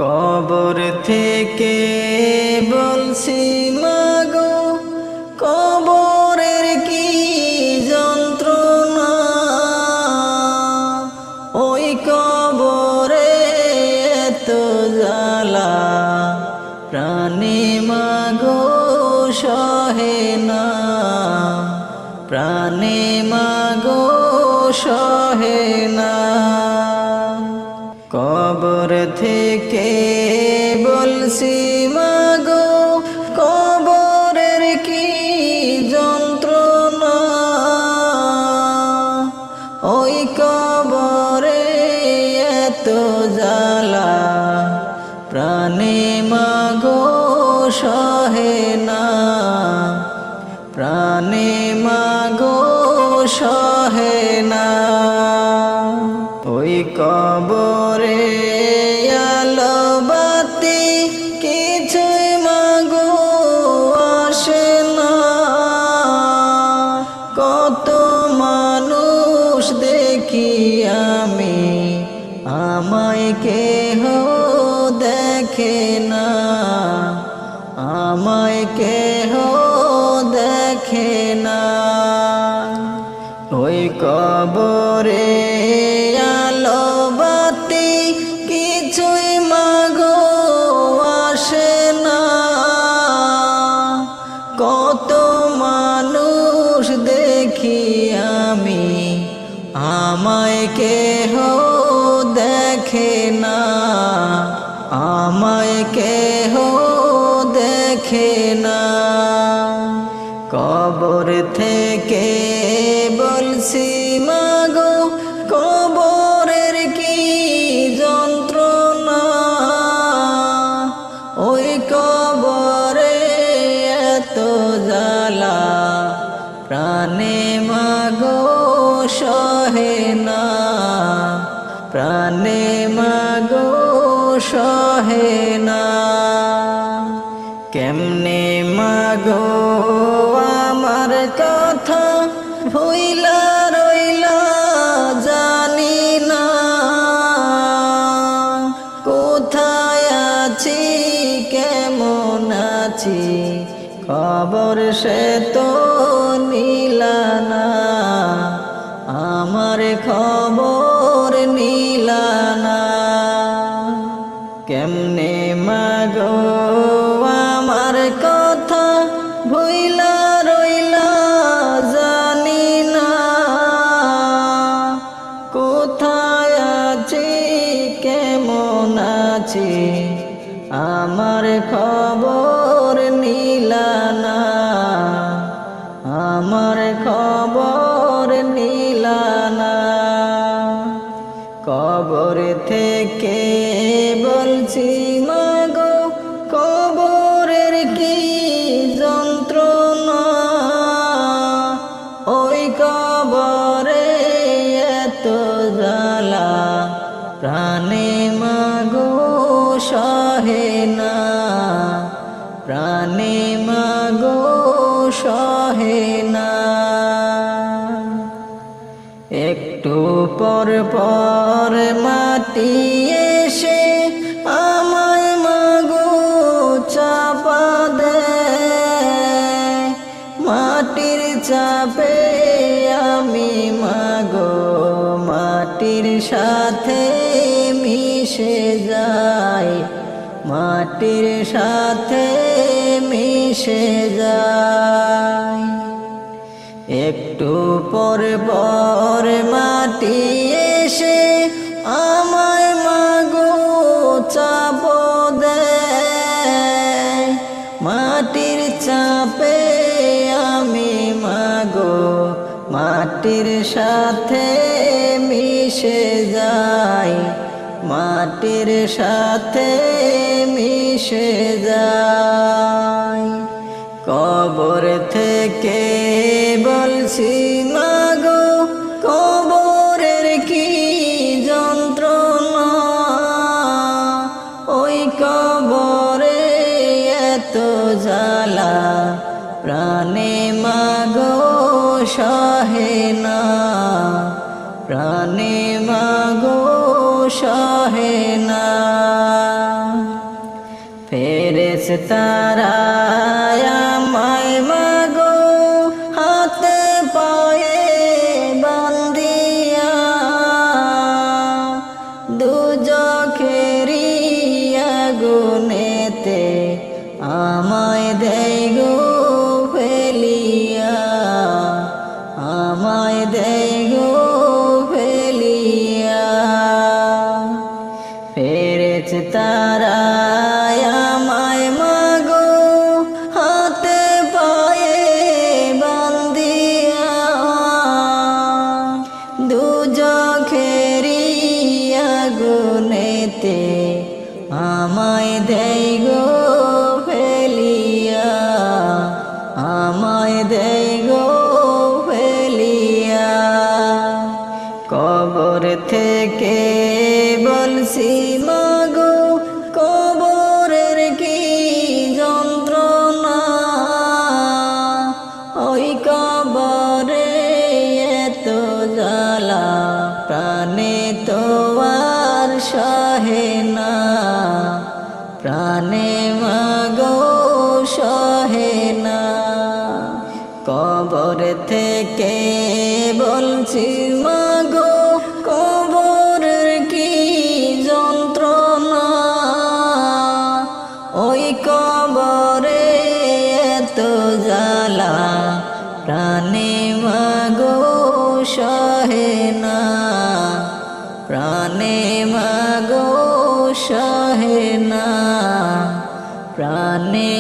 কবর থেকে বলছি মাগো, কবরের কি যন্ত্রণা, ওই কবরে এত জ্বালা, প্রাণে মাগো সহে না, প্রাণে মাগো সহে না। কবর থেকে বলছি মাগো, কবরের কি যন্ত্রণা, ওই কবরে এত জ্বালা, প্রাণে মাগো সহে না, প্রাণে মাগো সহে না। ওই কবরে আলো বাতি কিছুই মাগো আসে না, কত মানুষ দেখি আমি, আমায় কেহ দেখে না, আমায় কেহ দেখে না। ওই কবরে আলো বাতি কিছুই মাগো আসে না, কত মানুষ দেখি আমি, আমায় কেহ দেখে না, আমায় কেহ দেখে না। কবর থেকে বলছি মাগো, কবরের কি যন্ত্রণা, ওই কবরে এত জ্বালা, প্রাণে মাগো সহে না, প্রাণে মাগো সহে না। কেমনে মাগো আমার কথা ভুইলা রইলা জানি না, কোথায় আছি কেমন আছি খবর সে তো নিলা না, আমার খবর নিলা না। কেমনে মাগো আমার কথা ভুইলা রইলা জানি না, কোথায় আছি কেমন আছি আমার খবর নিলা না, আমার খবর নিলা না। কবর থেকে বলছি মাগো, কবরের কি যন্ত্রণা, ওই কবরে এত জ্বালা, প্রাণে মাগো সহে না, প্রাণে মাগো সহে না। একটু পর পর মাটি এসে আমায় মাগো চাপা দেয়, মাটির চাপে আমি মাগো মাটির সাথে মিশে যাই, মাটির সাথে মিশে যাই। একটু পর পর মাটি এসে আমায় মাগো চাপ দেয়, মাটির চাপে আমি মাগো মাটির সাথে মিশে যাই, মাটির সাথে মিশে যাই। কবর থেকে বলছি মাগো, কবরের কি যন্ত্রণা, ওই কবরে এত জ্বালা, প্রাণে মাগো সহে না, প্রাণে মাগো সহে না। তারা আমায় মাগো হাতে পায়ে বান্ধিয়া দুজখেরি আগুনেতে আমায় দেয় গো ফেলিয়া, আমায় দেয় গো ফেলিয়া। ফেরেশতারা আমায় মাগো হাতে পায়ে বান্ধিয়া দুজখেরি আগুনেতে আমায় দেয় গো ফেলিয়া, আমায় দেয় গো ফেলিয়া। কবর থেকে বলছি মাগো কবরের কি যন্ত্রণা, ওই কবরে এত জ্বালা প্রাণে তো আর সহে না, প্রাণে মাগো সহে না। কবর থেকে বলছি মাগো কবরের কি যন্ত্রণা, ওই কবরে এত জ্বালা প্রাণে মাগো সহে না, প্রাণে মাগো সহে না, প্রাণে